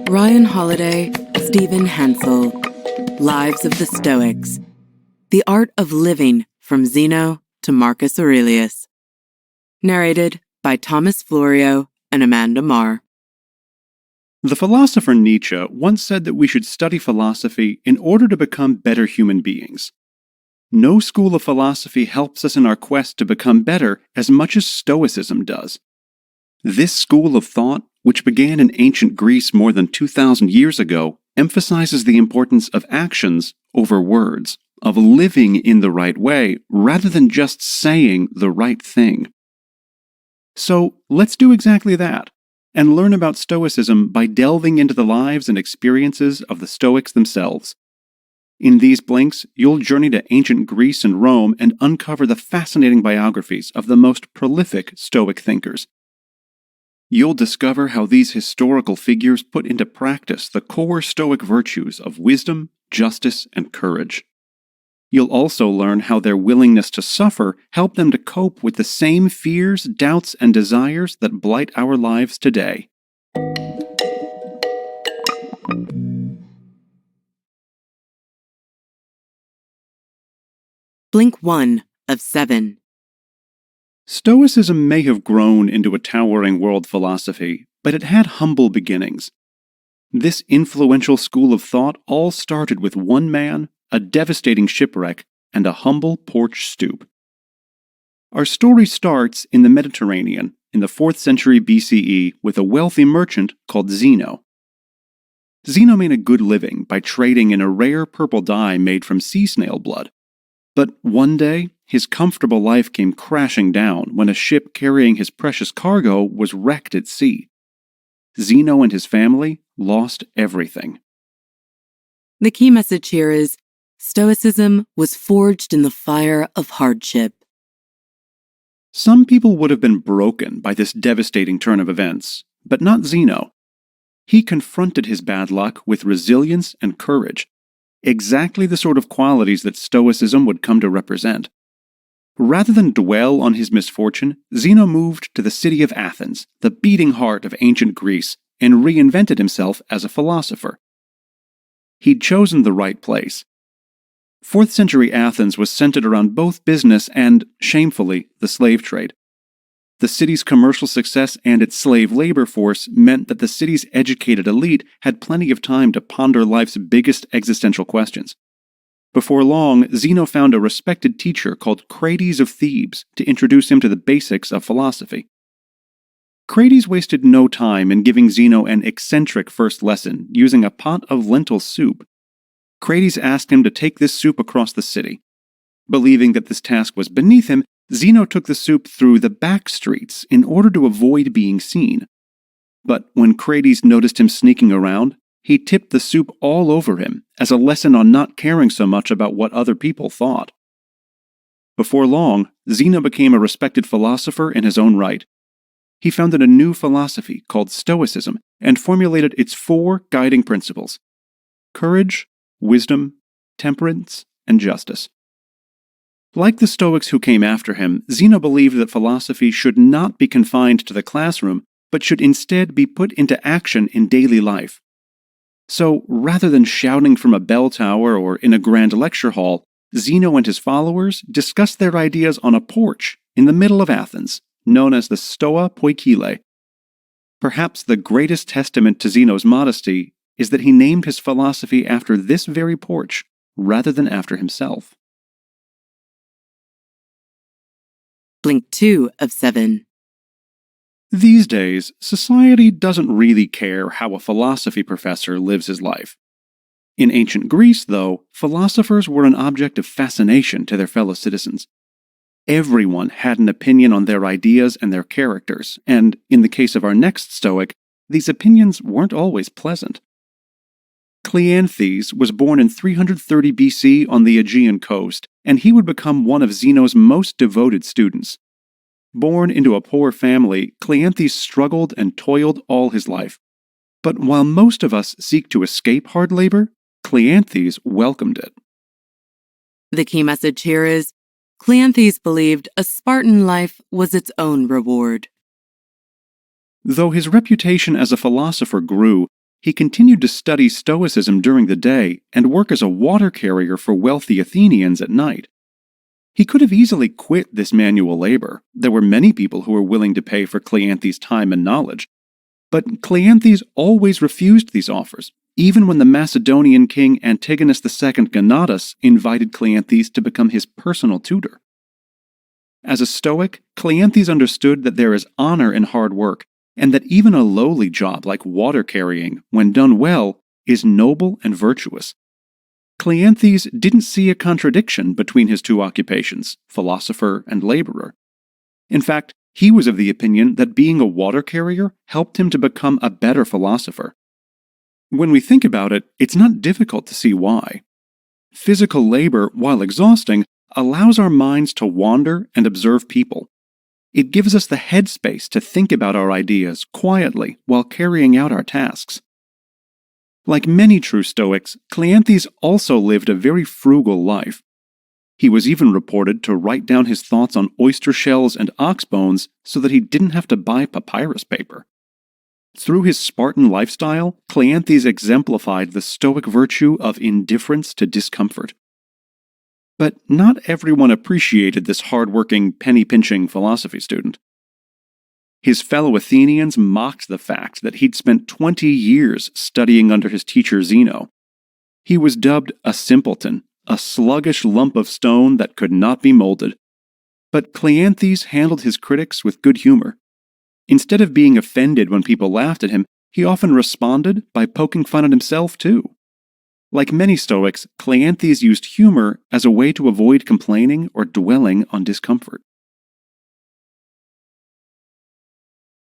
Ryan Holiday, Stephen Hansel, Lives of the Stoics, The Art of Living from Zeno to Marcus Aurelius. Narrated by Thomas Florio and Amanda Marr. The philosopher Nietzsche once said that we should study philosophy in order to become better human beings. No school of philosophy helps us in our quest to become better as much as Stoicism does. This school of thought, which began in ancient Greece more than 2,000 years ago, emphasizes the importance of actions over words, of living in the right way rather than just saying the right thing. So let's do exactly that, and learn about Stoicism by delving into the lives and experiences of the Stoics themselves. In these blinks, you'll journey to ancient Greece and Rome and uncover the fascinating biographies of the most prolific Stoic thinkers. You'll discover how these historical figures put into practice the core Stoic virtues of wisdom, justice, and courage. You'll also learn how their willingness to suffer helped them to cope with the same fears, doubts, and desires that blight our lives today. Blink 1 of 7. Stoicism may have grown into a towering world philosophy, but it had humble beginnings. This influential school of thought all started with one man, a devastating shipwreck, and a humble porch stoop. Our story starts in the Mediterranean in the 4th century BCE with a wealthy merchant called Zeno. Zeno made a good living by trading in a rare purple dye made from sea snail blood. But one day, his comfortable life came crashing down when a ship carrying his precious cargo was wrecked at sea. Zeno and his family lost everything. The key message here is, Stoicism was forged in the fire of hardship. Some people would have been broken by this devastating turn of events, but not Zeno. He confronted his bad luck with resilience and courage, exactly the sort of qualities that Stoicism would come to represent. Rather than dwell on his misfortune, Zeno moved to the city of Athens, the beating heart of ancient Greece, and reinvented himself as a philosopher. He'd chosen the right place. 4th century Athens was centered around both business and, shamefully, the slave trade. The city's commercial success and its slave labor force meant that the city's educated elite had plenty of time to ponder life's biggest existential questions. Before long, Zeno found a respected teacher called Crates of Thebes to introduce him to the basics of philosophy. Crates wasted no time in giving Zeno an eccentric first lesson using a pot of lentil soup. Crates asked him to take this soup across the city. Believing that this task was beneath him, Zeno took the soup through the back streets in order to avoid being seen. But when Crates noticed him sneaking around, he tipped the soup all over him as a lesson on not caring so much about what other people thought. Before long, Zeno became a respected philosopher in his own right. He founded a new philosophy called Stoicism and formulated its 4 guiding principles: courage, wisdom, temperance, and justice. Like the Stoics who came after him, Zeno believed that philosophy should not be confined to the classroom, but should instead be put into action in daily life. So, rather than shouting from a bell tower or in a grand lecture hall, Zeno and his followers discussed their ideas on a porch in the middle of Athens, known as the Stoa Poikile. Perhaps the greatest testament to Zeno's modesty is that he named his philosophy after this very porch, rather than after himself. Blink 2 of 7. These days, society doesn't really care how a philosophy professor lives his life. In ancient Greece, though, philosophers were an object of fascination to their fellow citizens. Everyone had an opinion on their ideas and their characters, and, in the case of our next Stoic, these opinions weren't always pleasant. Cleanthes was born in 330 BC on the Aegean coast, and he would become one of Zeno's most devoted students. Born into a poor family, Cleanthes struggled and toiled all his life. But while most of us seek to escape hard labor, Cleanthes welcomed it. The key message here is, Cleanthes believed a Spartan life was its own reward. Though his reputation as a philosopher grew, he continued to study Stoicism during the day and work as a water carrier for wealthy Athenians at night. He could have easily quit this manual labor. There were many people who were willing to pay for Cleanthes' time and knowledge. But Cleanthes always refused these offers, even when the Macedonian king Antigonus II Gonatas invited Cleanthes to become his personal tutor. As a Stoic, Cleanthes understood that there is honor in hard work, and that even a lowly job like water carrying, when done well, is noble and virtuous. Cleanthes didn't see a contradiction between his two occupations, philosopher and laborer. In fact, he was of the opinion that being a water carrier helped him to become a better philosopher. When we think about it, it's not difficult to see why. Physical labor, while exhausting, allows our minds to wander and observe people. It gives us the headspace to think about our ideas quietly while carrying out our tasks. Like many true Stoics, Cleanthes also lived a very frugal life. He was even reported to write down his thoughts on oyster shells and ox bones so that he didn't have to buy papyrus paper. Through his Spartan lifestyle, Cleanthes exemplified the Stoic virtue of indifference to discomfort. But not everyone appreciated this hard-working, penny-pinching philosophy student. His fellow Athenians mocked the fact that he'd spent 20 years studying under his teacher Zeno. He was dubbed a simpleton, a sluggish lump of stone that could not be molded. But Cleanthes handled his critics with good humor. Instead of being offended when people laughed at him, he often responded by poking fun at himself too. Like many Stoics, Cleanthes used humor as a way to avoid complaining or dwelling on discomfort.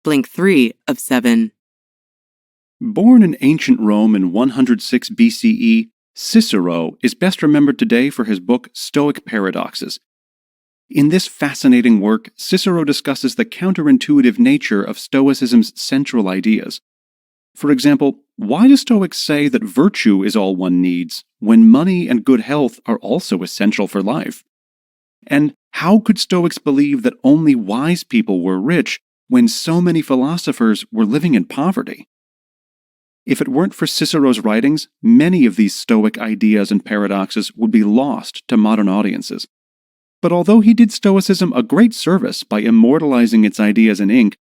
Blink 3 of 7. Born in ancient Rome in 106 BCE, Cicero is best remembered today for his book Stoic Paradoxes. In this fascinating work, Cicero discusses the counterintuitive nature of Stoicism's central ideas. For example, why do Stoics say that virtue is all one needs, when money and good health are also essential for life? And how could Stoics believe that only wise people were rich when so many philosophers were living in poverty? If it weren't for Cicero's writings, many of these Stoic ideas and paradoxes would be lost to modern audiences. But although he did Stoicism a great service by immortalizing its ideas in ink,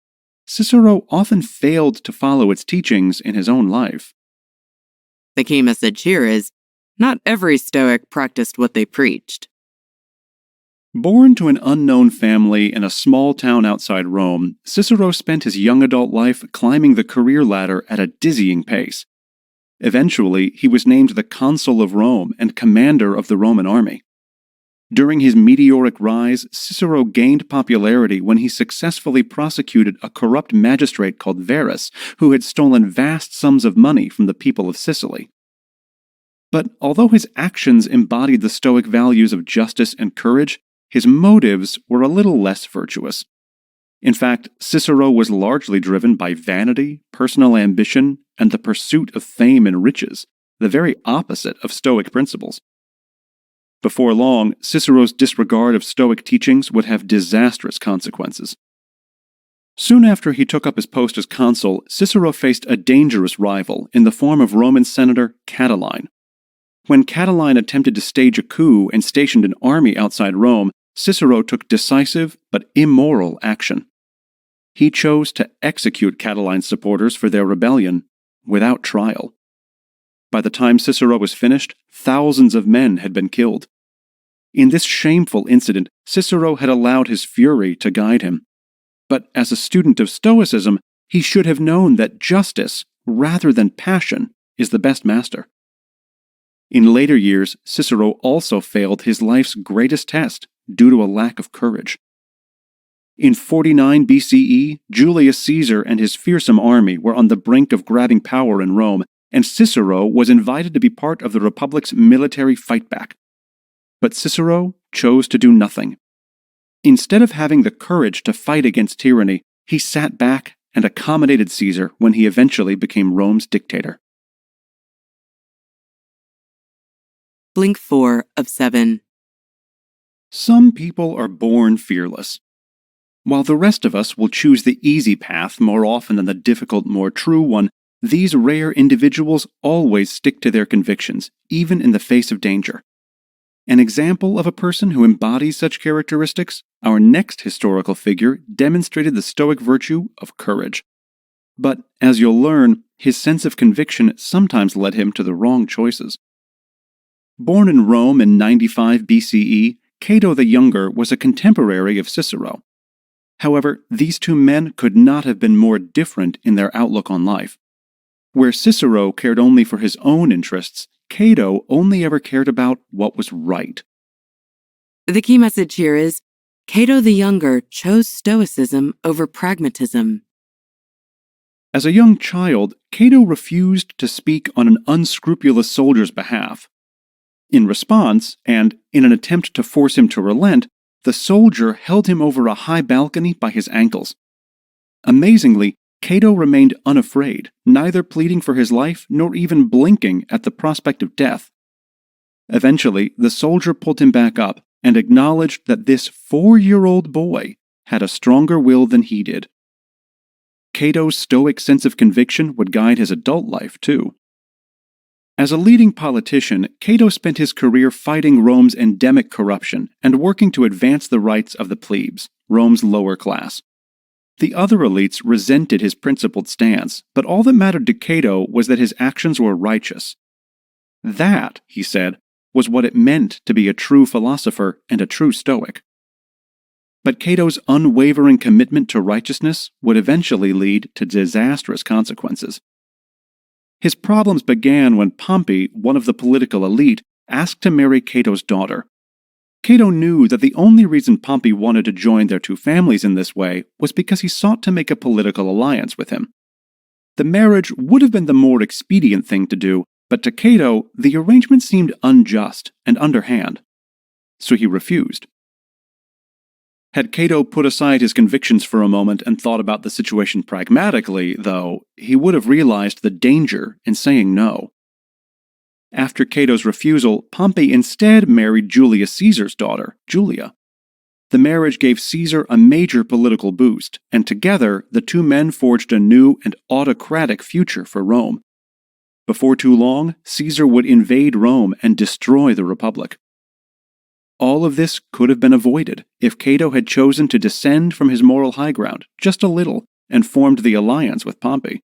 Cicero often failed to follow its teachings in his own life. The key message here is, not every Stoic practiced what they preached. Born to an unknown family in a small town outside Rome, Cicero spent his young adult life climbing the career ladder at a dizzying pace. Eventually, he was named the consul of Rome and commander of the Roman army. During his meteoric rise, Cicero gained popularity when he successfully prosecuted a corrupt magistrate called Verus, who had stolen vast sums of money from the people of Sicily. But although his actions embodied the Stoic values of justice and courage, his motives were a little less virtuous. In fact, Cicero was largely driven by vanity, personal ambition, and the pursuit of fame and riches, the very opposite of Stoic principles. Before long, Cicero's disregard of Stoic teachings would have disastrous consequences. Soon after he took up his post as consul, Cicero faced a dangerous rival in the form of Roman senator Catiline. When Catiline attempted to stage a coup and stationed an army outside Rome, Cicero took decisive but immoral action. He chose to execute Catiline's supporters for their rebellion without trial. By the time Cicero was finished, thousands of men had been killed. In this shameful incident, Cicero had allowed his fury to guide him. But as a student of Stoicism, he should have known that justice, rather than passion, is the best master. In later years, Cicero also failed his life's greatest test due to a lack of courage. In 49 BCE, Julius Caesar and his fearsome army were on the brink of grabbing power in Rome, and Cicero was invited to be part of the Republic's military fightback. But Cicero chose to do nothing. Instead of having the courage to fight against tyranny, he sat back and accommodated Caesar when he eventually became Rome's dictator. Blink 4 of 7. Some people are born fearless. While the rest of us will choose the easy path more often than the difficult, more true one, these rare individuals always stick to their convictions, even in the face of danger. An example of a person who embodies such characteristics, our next historical figure demonstrated the Stoic virtue of courage. But, as you'll learn, his sense of conviction sometimes led him to the wrong choices. Born in Rome in 95 BCE, Cato the Younger was a contemporary of Cicero. However, these two men could not have been more different in their outlook on life. Where Cicero cared only for his own interests, Cato only ever cared about what was right. The key message here is, Cato the Younger chose Stoicism over pragmatism. As a young child, Cato refused to speak on an unscrupulous soldier's behalf. In response, and in an attempt to force him to relent, the soldier held him over a high balcony by his ankles. Amazingly, Cato remained unafraid, neither pleading for his life nor even blinking at the prospect of death. Eventually, the soldier pulled him back up and acknowledged that this 4-year-old boy had a stronger will than he did. Cato's stoic sense of conviction would guide his adult life, too. As a leading politician, Cato spent his career fighting Rome's endemic corruption and working to advance the rights of the plebes, Rome's lower class. The other elites resented his principled stance, but all that mattered to Cato was that his actions were righteous. That, he said, was what it meant to be a true philosopher and a true Stoic. But Cato's unwavering commitment to righteousness would eventually lead to disastrous consequences. His problems began when Pompey, one of the political elite, asked to marry Cato's daughter. Cato knew that the only reason Pompey wanted to join their two families in this way was because he sought to make a political alliance with him. The marriage would have been the more expedient thing to do, but to Cato, the arrangement seemed unjust and underhand. So he refused. Had Cato put aside his convictions for a moment and thought about the situation pragmatically, though, he would have realized the danger in saying no. After Cato's refusal, Pompey instead married Julius Caesar's daughter, Julia. The marriage gave Caesar a major political boost, and together the two men forged a new and autocratic future for Rome. Before too long, Caesar would invade Rome and destroy the Republic. All of this could have been avoided if Cato had chosen to descend from his moral high ground just a little and formed the alliance with Pompey.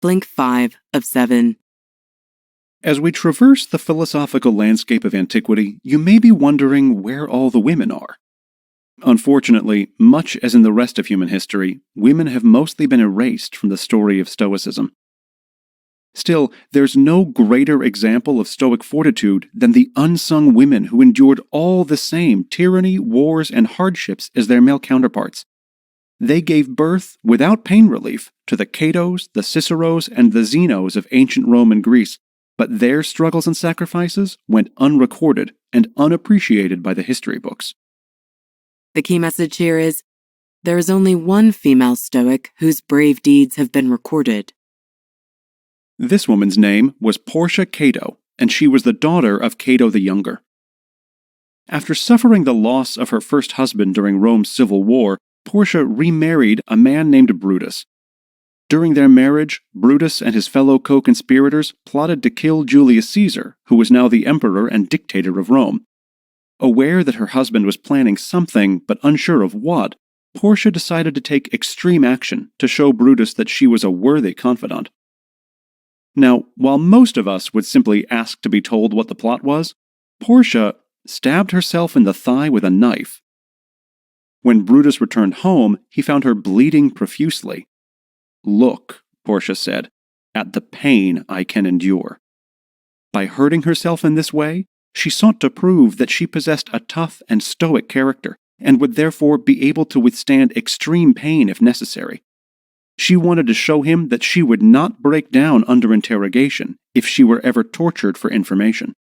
Blink 5 of 7. As we traverse the philosophical landscape of antiquity, you may be wondering where all the women are. Unfortunately, much as in the rest of human history, women have mostly been erased from the story of Stoicism. Still, there's no greater example of Stoic fortitude than the unsung women who endured all the same tyranny, wars, and hardships as their male counterparts. They gave birth, without pain relief, to the Catos, the Ciceros, and the Zenos of ancient Rome and Greece, but their struggles and sacrifices went unrecorded and unappreciated by the history books. The key message here is, there is only one female Stoic whose brave deeds have been recorded. This woman's name was Portia Cato, and she was the daughter of Cato the Younger. After suffering the loss of her first husband during Rome's civil war, Portia remarried a man named Brutus. During their marriage, Brutus and his fellow co-conspirators plotted to kill Julius Caesar, who was now the emperor and dictator of Rome. Aware that her husband was planning something, but unsure of what, Portia decided to take extreme action to show Brutus that she was a worthy confidant. Now, while most of us would simply ask to be told what the plot was, Portia stabbed herself in the thigh with a knife. When Brutus returned home, he found her bleeding profusely. "Look," Portia said, "at the pain I can endure." By hurting herself in this way, she sought to prove that she possessed a tough and stoic character, and would therefore be able to withstand extreme pain if necessary. She wanted to show him that she would not break down under interrogation if she were ever tortured for information.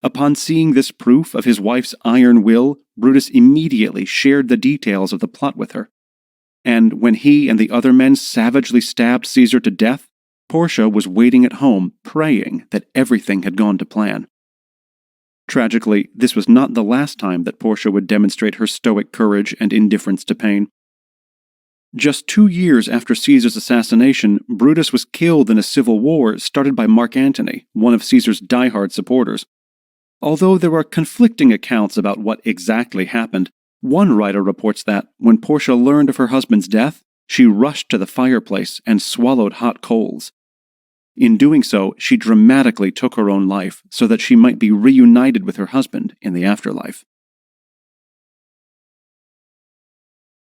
Upon seeing this proof of his wife's iron will, Brutus immediately shared the details of the plot with her. And when he and the other men savagely stabbed Caesar to death, Portia was waiting at home, praying that everything had gone to plan. Tragically, this was not the last time that Portia would demonstrate her stoic courage and indifference to pain. Just 2 years after Caesar's assassination, Brutus was killed in a civil war started by Mark Antony, one of Caesar's diehard supporters. Although there are conflicting accounts about what exactly happened, one writer reports that, when Portia learned of her husband's death, she rushed to the fireplace and swallowed hot coals. In doing so, she dramatically took her own life so that she might be reunited with her husband in the afterlife.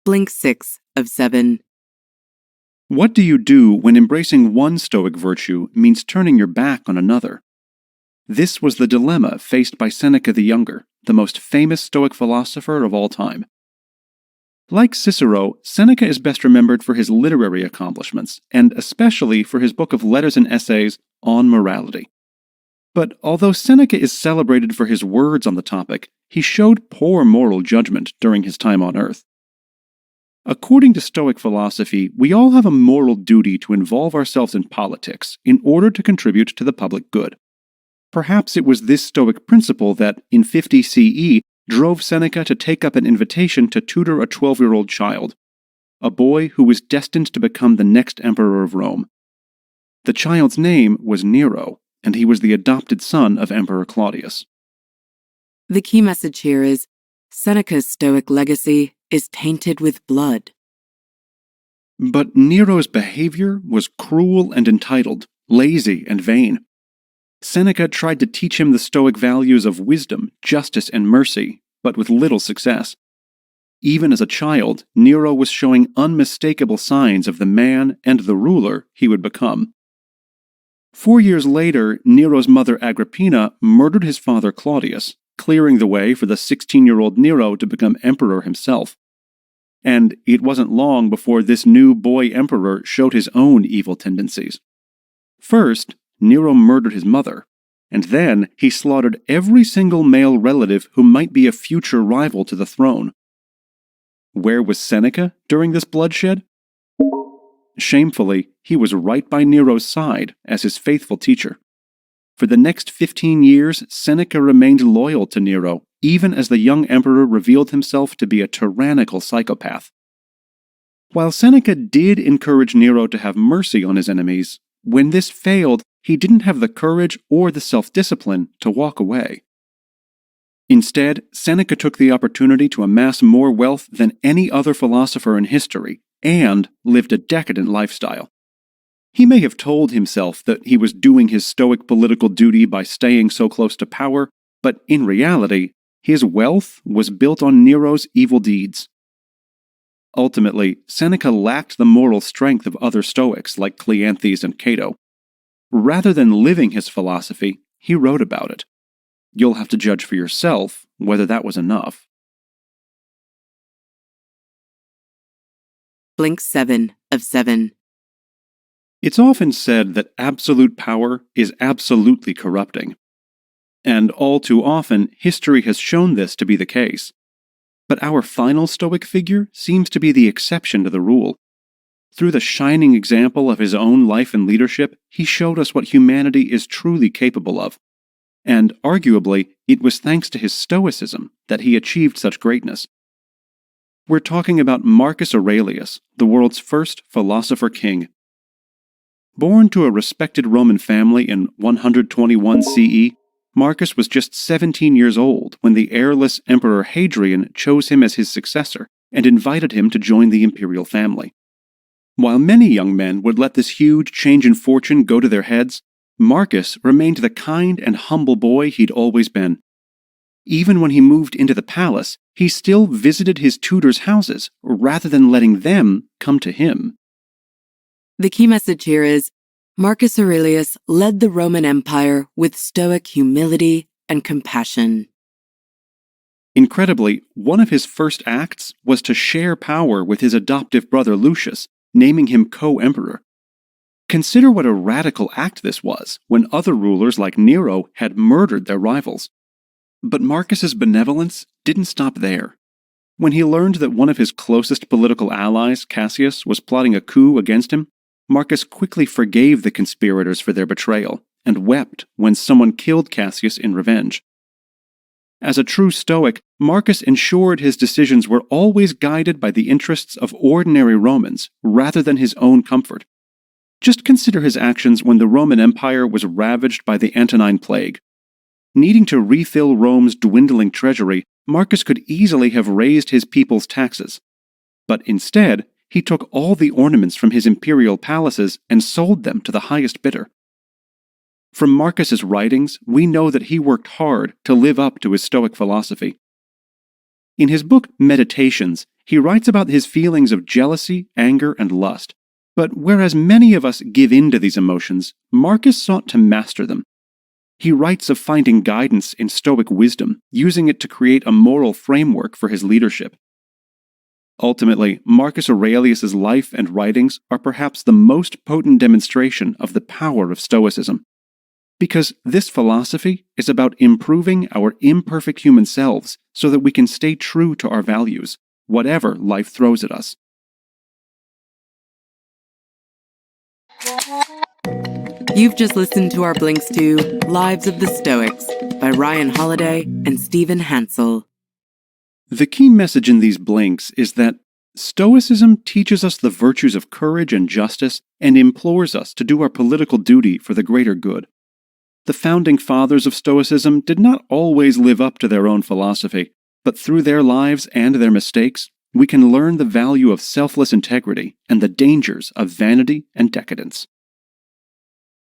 Blink 6 of 7. What do you do when embracing one Stoic virtue means turning your back on another? This was the dilemma faced by Seneca the Younger, the most famous Stoic philosopher of all time. Like Cicero, Seneca is best remembered for his literary accomplishments, and especially for his book of letters and essays on morality. But although Seneca is celebrated for his words on the topic, he showed poor moral judgment during his time on Earth. According to Stoic philosophy, we all have a moral duty to involve ourselves in politics in order to contribute to the public good. Perhaps it was this Stoic principle that, in 50 CE, drove Seneca to take up an invitation to tutor a 12-year-old child, a boy who was destined to become the next emperor of Rome. The child's name was Nero, and he was the adopted son of Emperor Claudius. The key message here is Seneca's Stoic legacy is tainted with blood. But Nero's behavior was cruel and entitled, lazy and vain. Seneca tried to teach him the Stoic values of wisdom, justice, and mercy, but with little success. Even as a child, Nero was showing unmistakable signs of the man and the ruler he would become. 4 years later, Nero's mother Agrippina murdered his father Claudius, clearing the way for the 16-year-old Nero to become emperor himself. And it wasn't long before this new boy emperor showed his own evil tendencies. First, Nero murdered his mother, and then he slaughtered every single male relative who might be a future rival to the throne. Where was Seneca during this bloodshed? Shamefully, he was right by Nero's side as his faithful teacher. For the next 15 years, Seneca remained loyal to Nero, even as the young emperor revealed himself to be a tyrannical psychopath. While Seneca did encourage Nero to have mercy on his enemies, when this failed, he didn't have the courage or the self-discipline to walk away. Instead, Seneca took the opportunity to amass more wealth than any other philosopher in history, and lived a decadent lifestyle. He may have told himself that he was doing his Stoic political duty by staying so close to power, but in reality, his wealth was built on Nero's evil deeds. Ultimately, Seneca lacked the moral strength of other Stoics like Cleanthes and Cato. Rather than living his philosophy, he wrote about it. You'll have to judge for yourself whether that was enough. Blink 7 of 7. It's often said that absolute power is absolutely corrupting. And all too often, history has shown this to be the case. But our final Stoic figure seems to be the exception to the rule. Through the shining example of his own life and leadership, he showed us what humanity is truly capable of. And arguably, it was thanks to his Stoicism that he achieved such greatness. We're talking about Marcus Aurelius, the world's first philosopher king. Born to a respected Roman family in 121 CE, Marcus was just 17 years old when the heirless Emperor Hadrian chose him as his successor and invited him to join the imperial family. While many young men would let this huge change in fortune go to their heads, Marcus remained the kind and humble boy he'd always been. Even when he moved into the palace, he still visited his tutors' houses rather than letting them come to him. The key message here is Marcus Aurelius led the Roman Empire with Stoic humility and compassion. Incredibly, one of his first acts was to share power with his adoptive brother Lucius, naming him co-emperor. Consider what a radical act this was when other rulers like Nero had murdered their rivals. But Marcus's benevolence didn't stop there. When he learned that one of his closest political allies, Cassius, was plotting a coup against him, Marcus quickly forgave the conspirators for their betrayal and wept when someone killed Cassius in revenge. As a true Stoic, Marcus ensured his decisions were always guided by the interests of ordinary Romans rather than his own comfort. Just consider his actions when the Roman Empire was ravaged by the Antonine Plague. Needing to refill Rome's dwindling treasury, Marcus could easily have raised his people's taxes. But instead, he took all the ornaments from his imperial palaces and sold them to the highest bidder. From Marcus's writings, we know that he worked hard to live up to his Stoic philosophy. In his book Meditations, he writes about his feelings of jealousy, anger, and lust. But whereas many of us give in to these emotions, Marcus sought to master them. He writes of finding guidance in Stoic wisdom, using it to create a moral framework for his leadership. Ultimately, Marcus Aurelius's life and writings are perhaps the most potent demonstration of the power of Stoicism. Because this philosophy is about improving our imperfect human selves so that we can stay true to our values, whatever life throws at us. You've just listened to our blinks to Lives of the Stoics by Ryan Holiday and Stephen Hansel. The key message in these blinks is that Stoicism teaches us the virtues of courage and justice and implores us to do our political duty for the greater good. The founding fathers of Stoicism did not always live up to their own philosophy, but through their lives and their mistakes, we can learn the value of selfless integrity and the dangers of vanity and decadence.